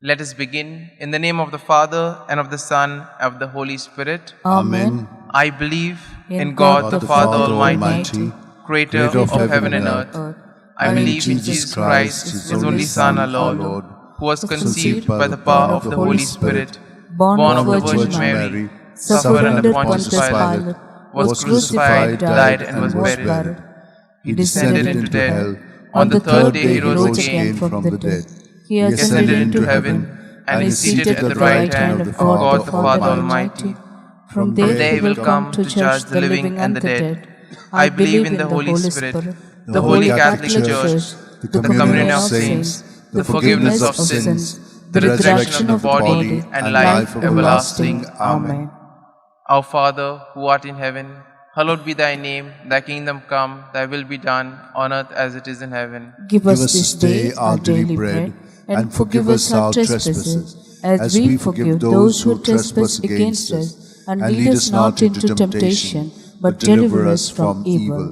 Let us begin. In the name of the Father, and of the Son, and of the Holy Spirit. Amen. I believe in God the Father Almighty, Creator of heaven and earth. I believe in Jesus Christ, His only Son, our Lord, who was conceived by the power of the Holy Spirit, born of the Virgin Mary, suffered under Pontius Pilate, was crucified, died, and was buried. He descended into hell. On the third day he rose again from the dead. He ascended into heaven, and is seated at the right hand of God the Father Almighty. From there he will come to judge the living and the dead. I believe in the Holy Spirit, the Holy Catholic Church, the communion of saints, the forgiveness of sins, the resurrection of the body, and life everlasting. Amen. Our Father, who art in heaven, hallowed be thy name. Thy kingdom come, thy will be done, on earth as it is in heaven. Give us this day our daily bread, and forgive us our trespasses, as we forgive those who trespass against us. And lead us not into temptation, but deliver us from evil.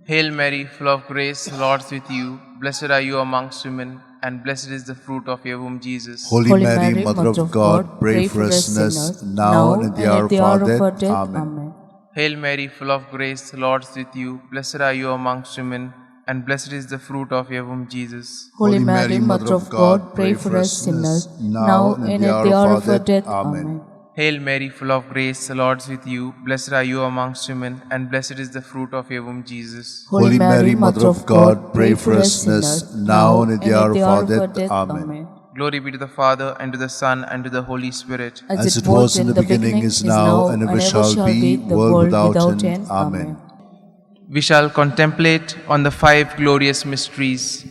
Hail Mary, full of grace, the Lord is with you. Blessed are you amongst women, and blessed is the fruit of your womb, Jesus. Holy Mary, Mother of God, pray for us sinners, now and at the hour of our death. Amen. Hail Mary, full of grace, the Lord is with you. Blessed are you amongst women, and blessed is the fruit of your womb, Jesus. Holy Mary, Mother of God, pray for us sinners, now and at the hour of our death. Amen. Hail Mary, full of grace, the Lord is with you. Blessed are you amongst women, and blessed is the fruit of your womb, Jesus. Holy Mary, Mother of God, pray for us sinners, now and at the hour of our death. Amen. Glory be to the Father, and to the Son, and to the Holy Spirit. As it was in the beginning, is now, and ever shall be, world without end. Amen. We shall contemplate on the 5 glorious mysteries.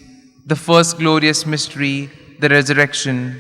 The first glorious mystery, the resurrection.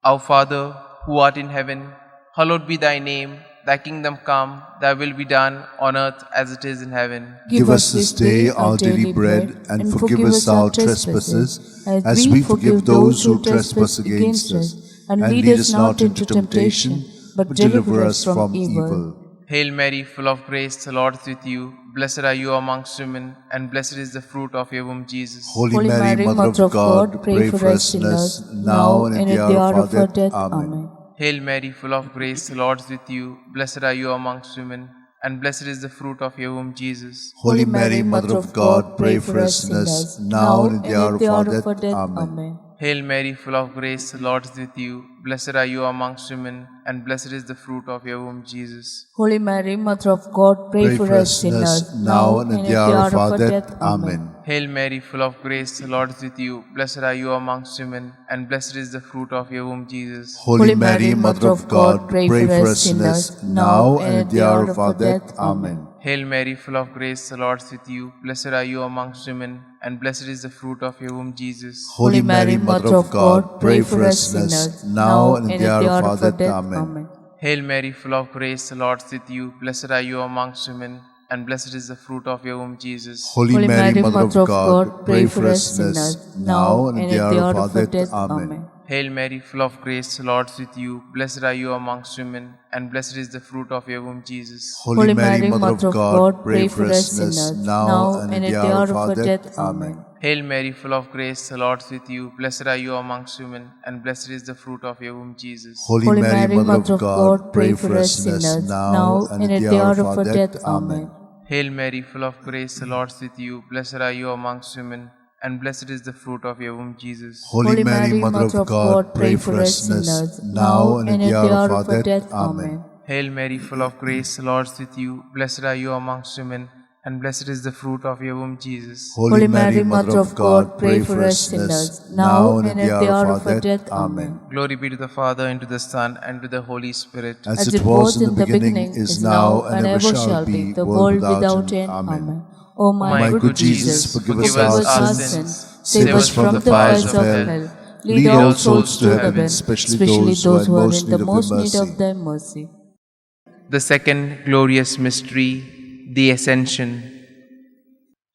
Our Father, who art in heaven, hallowed be thy name. Thy kingdom come, thy will be done, on earth as it is in heaven. Give us this day our daily bread, and forgive us our trespasses, as we forgive those who trespass against us. And lead us not into temptation, but deliver us from evil. Hail Mary, full of grace, the Lord is with you. Blessed are you amongst women, and blessed is the fruit of your womb, Jesus. Holy Mary, Mother of God, pray for us sinners, now and at the hour of our death. Amen. Hail Mary, full of grace, the Lord is with you. Blessed are you amongst women, and blessed is the fruit of your womb, Jesus. Holy Mary, Mother of God, pray for us sinners, now and at the hour of our death. Amen. Hail Mary, full of grace, the Lord is with you. Blessed are you amongst women, and blessed is the fruit of your womb, Jesus. Holy Mary, Mother of God, pray for us sinners, now and at the hour of our death. Amen. Hail Mary, full of grace, the Lord is with you. Blessed are you amongst women, and blessed is the fruit of your womb, Jesus. Holy Mary, Mother of God, pray for us sinners, now and at the hour of our death. Amen. Hail Mary, full of grace, the Lord is with you. Blessed are you amongst women, and blessed is the fruit of your womb, Jesus. Holy Mary, Mother of God, pray for us sinners, now and at the hour of our death. Amen. Hail Mary, full of grace, the Lord is with you. Blessed are you amongst women, and blessed is the fruit of your womb, Jesus. Holy Mary, Mother of God, pray for us sinners, now and at the hour of our death. Amen. Hail Mary, full of grace, the Lord is with you. Blessed are you amongst women, and blessed is the fruit of your womb, Jesus. Holy Mary, Mother of God, pray for us sinners, now and at the hour of our death. Amen. Hail Mary, full of grace, the Lord is with you. Blessed are you amongst women, and blessed is the fruit of your womb, Jesus. Holy Mary, Mother of God, pray for us sinners, now and at the hour of our death. Amen. Hail Mary, full of grace, the Lord is with you. Blessed are you amongst women, and blessed is the fruit of your womb, Jesus. Holy Mary, Mother of God, pray for us sinners, now and at the hour of our death. Amen. Hail Mary, full of grace, the Lord is with you. Blessed are you amongst women, and blessed is the fruit of your womb, Jesus. Holy Mary, Mother of God, pray for us sinners, now and at the hour of our death. Amen. Glory be to the Father, and to the Son, and to the Holy Spirit. As it was in the beginning, is now, and ever shall be, the world without end. Amen. O my good Jesus, forgive us our sins, save us from the fires of hell, lead all souls to heaven, especially those who are in the most need of thy mercy. The second glorious mystery, the Ascension.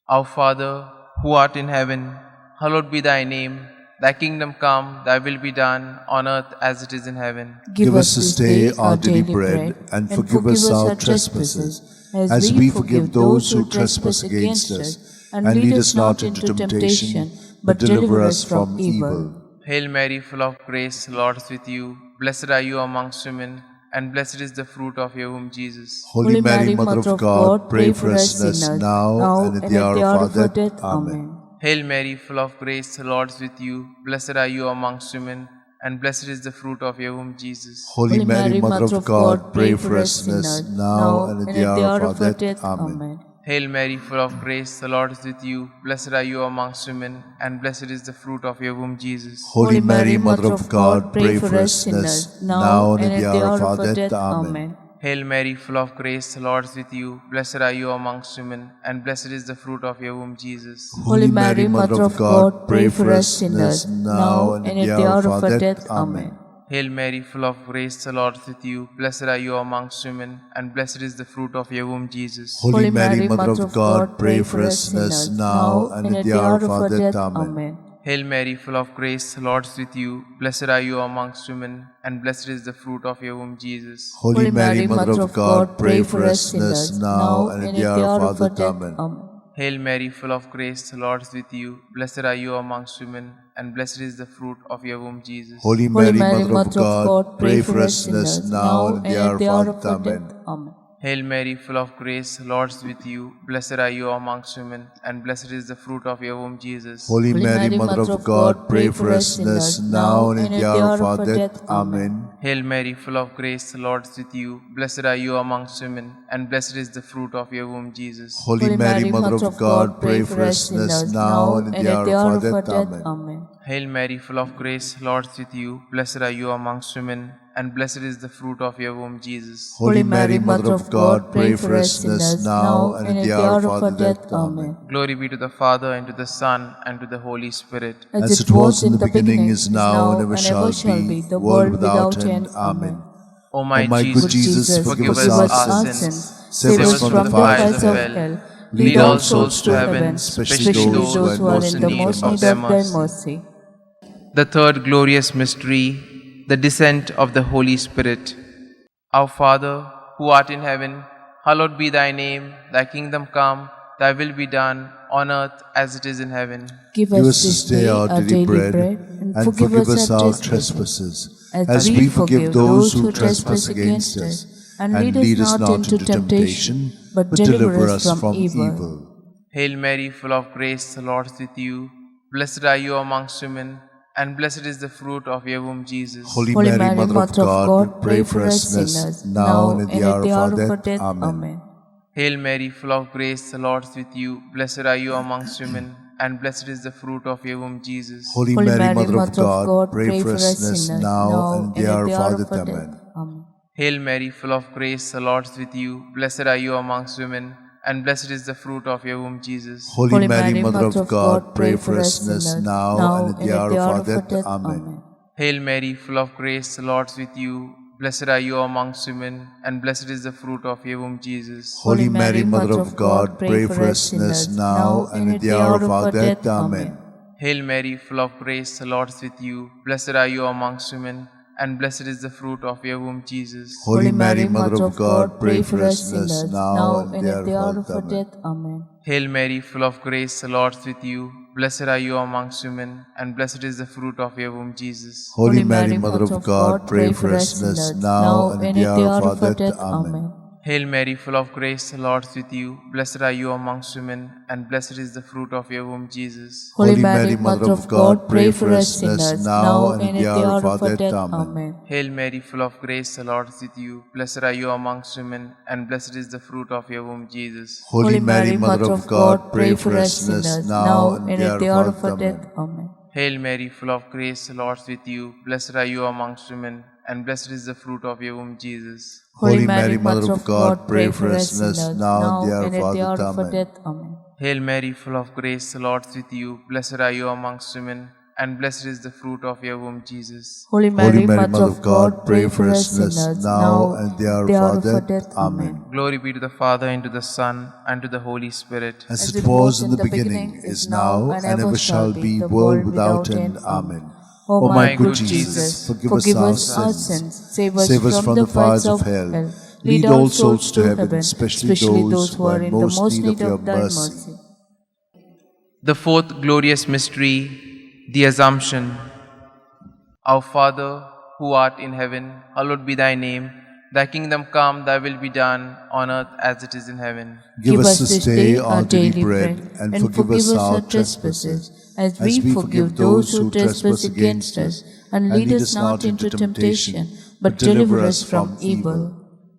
Our Father, who art in heaven, hallowed be thy name. Thy kingdom come, thy will be done, on earth as it is in heaven. Give us this day our daily bread, and forgive us our trespasses, as we forgive those who trespass against us. And lead us not into temptation, but deliver us from evil. Hail Mary, full of grace, the Lord is with you. Blessed are you amongst women, and blessed is the fruit of your womb, Jesus. Holy Mary, Mother of God, pray for us sinners, now and at the hour of our death. Amen. Hail Mary, full of grace, the Lord is with you. Blessed are you amongst women, and blessed is the fruit of your womb, Jesus. Holy Mary, Mother of God, pray for us sinners, now and at the hour of our death. Amen. Hail Mary, full of grace, the Lord is with you. Blessed are you amongst women, and blessed is the fruit of your womb, Jesus. Holy Mary, Mother of God, pray for us sinners, now and at the hour of our death. Amen. Hail Mary, full of grace, the Lord is with you. Blessed are you amongst women, and blessed is the fruit of your womb, Jesus. Holy Mary, Mother of God, pray for us sinners, now and at the hour of our death. Amen. Hail Mary, full of grace, the Lord is with you. Blessed are you amongst women, and blessed is the fruit of your womb, Jesus. Holy Mary, Mother of God, pray for us sinners, now and at the hour of our death. Amen. Hail Mary, full of grace, the Lord is with you. Blessed are you amongst women, and blessed is the fruit of your womb, Jesus. Holy Mary, Mother of God, pray for us sinners, now and at the hour of our death. Amen. Hail Mary, full of grace, the Lord is with you. Blessed are you amongst women, and blessed is the fruit of your womb, Jesus. Holy Mary, Mother of God, pray for us sinners, now and at the hour of our death. Amen. Hail Mary, full of grace, the Lord is with you. Blessed are you amongst women, and blessed is the fruit of your womb, Jesus. Holy Mary, Mother of God, pray for us sinners, now and at the hour of our death. Amen. Hail Mary, full of grace, the Lord is with you. Blessed are you amongst women, and blessed is the fruit of your womb, Jesus. Holy Mary, Mother of God, pray for us sinners, now and at the hour of our death. Amen. Hail Mary, full of grace, the Lord is with you. Blessed are you amongst women, and blessed is the fruit of your womb, Jesus. Holy Mary, Mother of God, pray for us sinners, now and at the hour of our death. Amen. Glory be to the Father, and to the Son, and to the Holy Spirit. As it was in the beginning, is now, and ever shall be, the world without end. Amen. O my good Jesus, forgive us our sins, save us from the fires of hell, lead all souls to heaven, especially those who are in the most need of thy mercy. The third glorious mystery, the descent of the Holy Spirit. Our Father, who art in heaven, hallowed be thy name. Thy kingdom come, thy will be done, on earth as it is in heaven. Give us this day our daily bread, and forgive us our trespasses, as we forgive those who trespass against us. And lead us not into temptation, but deliver us from evil. Hail Mary, full of grace, the Lord is with you. Blessed are you amongst women, and blessed is the fruit of your womb, Jesus. Holy Mary, Mother of God, pray for us sinners, now and at the hour of our death. Amen. Hail Mary, full of grace, the Lord is with you. Blessed are you amongst women, and blessed is the fruit of your womb, Jesus. Holy Mary, Mother of God, pray for us sinners, now and at the hour of our death. Amen. Hail Mary, full of grace, the Lord is with you. Blessed are you amongst women, and blessed is the fruit of your womb, Jesus. Holy Mary, Mother of God, pray for us sinners, now and at the hour of our death. Amen. Hail Mary, full of grace, the Lord is with you. Blessed are you amongst women, and blessed is the fruit of your womb, Jesus. Holy Mary, Mother of God, pray for us sinners, now and at the hour of our death. Amen. Hail Mary, full of grace, the Lord is with you. Blessed are you amongst women, and blessed is the fruit of your womb, Jesus. Holy Mary, Mother of God, pray for us sinners, now and at the hour of our death. Amen. Hail Mary, full of grace, the Lord is with you. Blessed are you amongst women, and blessed is the fruit of your womb, Jesus. Holy Mary, Mother of God, pray for us sinners, now and at the hour of our death. Amen. Hail Mary, full of grace, the Lord is with you. Blessed are you amongst women, and blessed is the fruit of your womb, Jesus. Holy Mary, Mother of God, pray for us sinners, now and at the hour of our death. Amen. Hail Mary, full of grace, the Lord is with you. Blessed are you amongst women, and blessed is the fruit of your womb, Jesus. Holy Mary, Mother of God, pray for us sinners, now and at the hour of our death. Amen. Hail Mary, full of grace, the Lord is with you. Blessed are you amongst women, and blessed is the fruit of your womb, Jesus. Holy Mary, Mother of God, pray for us sinners, now and at the hour of our death. Amen. Hail Mary, full of grace, the Lord is with you. Blessed are you amongst women, and blessed is the fruit of your womb, Jesus. Holy Mary, Mother of God, pray for us sinners, now and at the hour of our death. Amen. Glory be to the Father, and to the Son, and to the Holy Spirit. As it was in the beginning, is now, and ever shall be, world without end. Amen. O my good Jesus, forgive us our sins, save us from the fires of hell, lead all souls to heaven, especially those who are in the most need of thy mercy. The fourth glorious mystery, the Assumption. Our Father, who art in heaven, hallowed be thy name. Thy kingdom come, thy will be done, on earth as it is in heaven. Give us this day our daily bread, and forgive us our trespasses, as we forgive those who trespass against us. And lead us not into temptation, but deliver us from evil.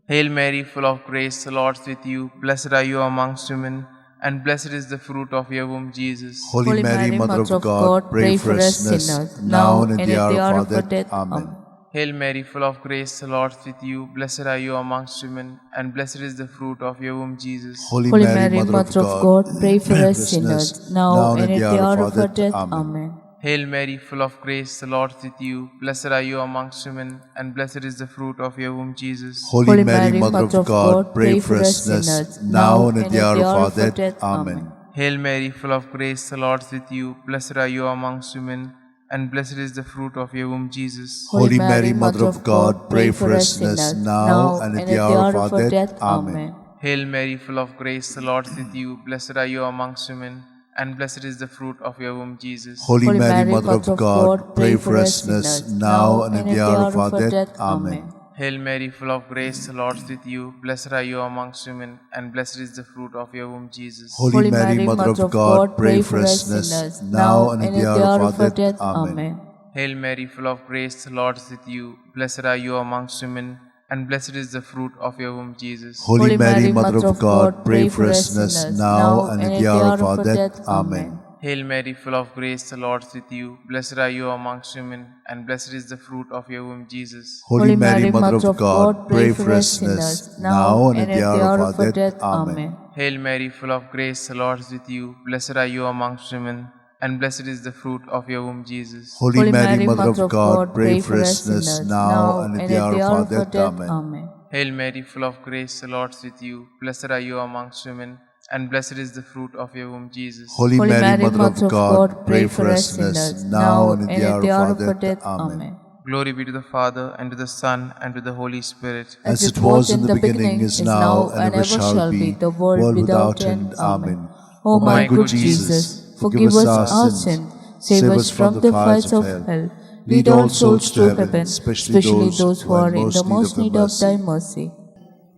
Hail Mary, full of grace, the Lord is with you. Blessed are you amongst women, and blessed is the fruit of your womb, Jesus. Holy Mary, Mother of God, pray for us sinners, now and at the hour of our death. Amen. Hail Mary, full of grace, the Lord is with you. Blessed are you amongst women, and blessed is the fruit of your womb, Jesus. Holy Mary, Mother of God, pray for us sinners, now and at the hour of our death. Amen. Hail Mary, full of grace, the Lord is with you. Blessed are you amongst women, and blessed is the fruit of your womb, Jesus. Holy Mary, Mother of God, pray for us sinners, now and at the hour of our death. Amen. Hail Mary, full of grace, the Lord is with you. Blessed are you amongst women, and blessed is the fruit of your womb, Jesus. Holy Mary, Mother of God, pray for us sinners, now and at the hour of our death. Amen. Hail Mary, full of grace, the Lord is with you. Blessed are you amongst women, and blessed is the fruit of your womb, Jesus. Holy Mary, Mother of God, pray for us sinners, now and at the hour of our death. Amen. Hail Mary, full of grace, the Lord is with you. Blessed are you amongst women, and blessed is the fruit of your womb, Jesus. Holy Mary, Mother of God, pray for us sinners, now and at the hour of our death. Amen. Hail Mary, full of grace, the Lord is with you. Blessed are you amongst women, and blessed is the fruit of your womb, Jesus. Holy Mary, Mother of God, pray for us sinners, now and at the hour of our death. Amen. Hail Mary, full of grace, the Lord is with you. Blessed are you amongst women, and blessed is the fruit of your womb, Jesus. Holy Mary, Mother of God, pray for us sinners, now and at the hour of our death. Amen. Hail Mary, full of grace, the Lord is with you. Blessed are you amongst women, and blessed is the fruit of your womb, Jesus. Holy Mary, Mother of God, pray for us sinners, now and at the hour of our death. Amen. Hail Mary, full of grace, the Lord is with you. Blessed are you amongst women, and blessed is the fruit of your womb, Jesus. Holy Mary, Mother of God, pray for us sinners, now and at the hour of our death. Amen. Glory be to the Father, and to the Son, and to the Holy Spirit. As it was in the beginning, is now, and ever shall be, the world without end. Amen. O my good Jesus, forgive us our sins, save us from the fires of hell. Lead all souls to heaven, especially those who are in the most need of thy mercy.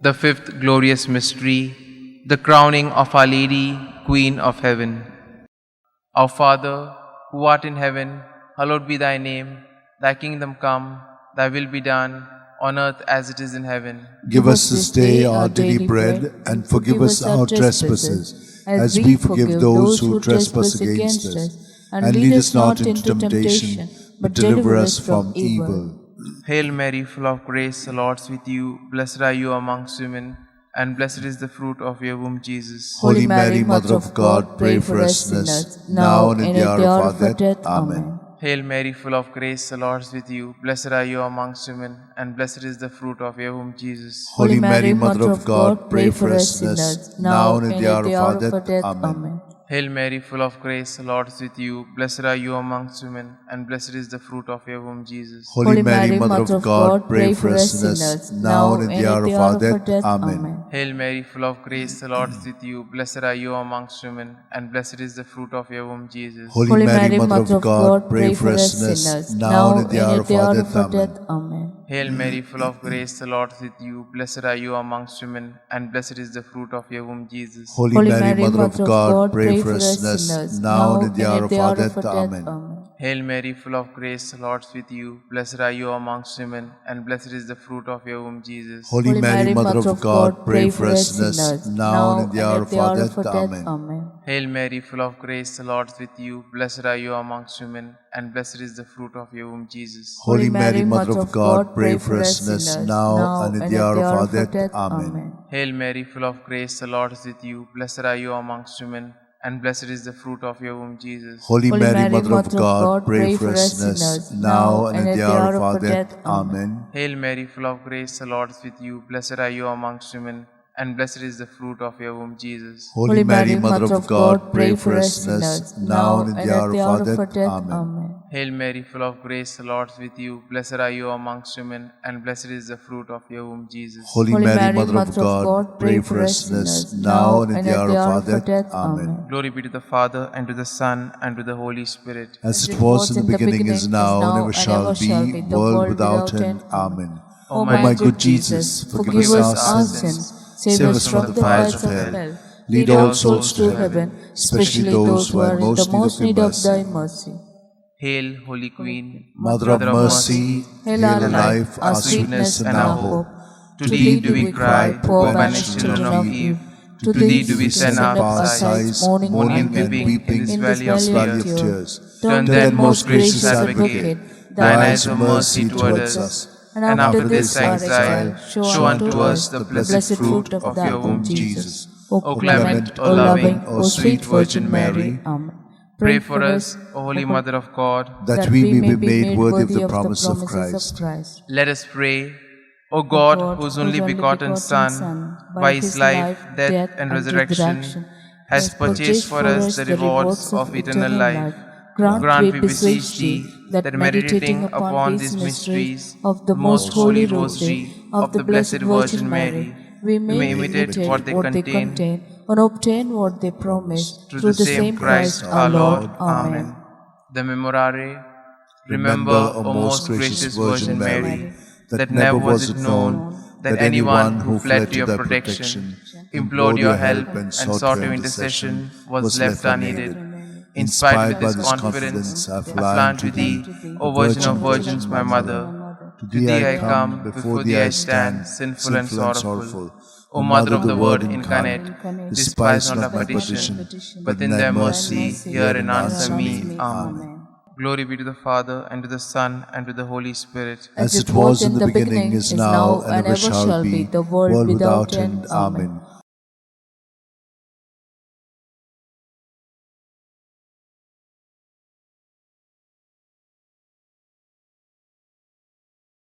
The fifth glorious mystery, the crowning of Our Lady, Queen of Heaven. Our Father, who art in heaven, hallowed be thy name. Thy kingdom come, thy will be done, on earth as it is in heaven. Give us this day our daily bread, and forgive us our trespasses, as we forgive those who trespass against us. And lead us not into temptation, but deliver us from evil. Hail Mary, full of grace, the Lord is with you. Blessed are you amongst women, and blessed is the fruit of your womb, Jesus. Holy Mary, Mother of God, pray for us sinners, now and at the hour of our death. Amen. Hail Mary, full of grace, the Lord is with you. Blessed are you amongst women, and blessed is the fruit of your womb, Jesus. Holy Mary, Mother of God, pray for us sinners, now and at the hour of our death. Amen. Hail Mary, full of grace, the Lord is with you. Blessed are you amongst women, and blessed is the fruit of your womb, Jesus. Holy Mary, Mother of God, pray for us sinners, now and at the hour of our death. Amen. Hail Mary, full of grace, the Lord is with you. Blessed are you amongst women, and blessed is the fruit of your womb, Jesus. Holy Mary, Mother of God, pray for us sinners, now and at the hour of our death. Amen. Hail Mary, full of grace, the Lord is with you. Blessed are you amongst women, and blessed is the fruit of your womb, Jesus. Holy Mary, Mother of God, pray for us sinners, now and at the hour of our death. Amen. Hail Mary, full of grace, the Lord is with you. Blessed are you amongst women, and blessed is the fruit of your womb, Jesus. Holy Mary, Mother of God, pray for us sinners, now and at the hour of our death. Amen. Hail Mary, full of grace, the Lord is with you. Blessed are you amongst women, and blessed is the fruit of your womb, Jesus. Holy Mary, Mother of God, pray for us sinners, now and at the hour of our death. Amen. Hail Mary, full of grace, the Lord is with you. Blessed are you amongst women, and blessed is the fruit of your womb, Jesus. Holy Mary, Mother of God, pray for us sinners, now and at the hour of our death. Amen. Hail Mary, full of grace, the Lord is with you. Blessed are you amongst women, and blessed is the fruit of your womb, Jesus. Holy Mary, Mother of God, pray for us sinners, now and at the hour of our death. Amen. Hail Mary, full of grace, the Lord is with you. Blessed are you amongst women, and blessed is the fruit of your womb, Jesus. Holy Mary, Mother of God, pray for us sinners, now and at the hour of our death. Amen. Glory be to the Father, and to the Son, and to the Holy Spirit. As it was in the beginning, is now, and ever shall be, world without end. Amen. O my good Jesus, forgive us our sins, save us from the fires of hell. Lead all souls to heaven, especially those who are in the most need of thy mercy. Hail, Holy Queen, Mother of mercy, hail our life, our sweetness, and our hope. To thee do we cry, poor banished children of Eve. To thee do we send our sighs, mourning and weeping in this valley of tears. Turn then, most gracious Advocate, thine eyes of mercy towards us, and after this our exile, show unto us the blessed fruit of your womb, Jesus. O clement, O loving, O sweet Virgin Mary, Amen. pray for us, O Holy Mother of God, that we may be made worthy of the promise of Christ. Let us pray. O God, whose only begotten Son, by his life, death, and resurrection, has purchased for us the rewards of eternal life, grant, we beseech thee, that meditating upon these mysteries of the most holy Rosary of the Blessed Virgin Mary, we may imitate what they contain and obtain what they promise through the same Christ our Lord. Amen. The Memorare. Remember, O most gracious Virgin Mary, that never was it known that anyone who fled to your protection, implored your help, and sought your intercession was left unneeded. Inspired with this confidence, I plant to thee, O Virgin of Virgins, my Mother. To thee I come, before thee I stand, sinful and sorrowful. O Mother of the Word incarnate, despise not my petition, but in thy mercy hear and answer me. Amen. Glory be to the Father, and to the Son, and to the Holy Spirit. As it was in the beginning, is now, and ever shall be, the world without end. Amen.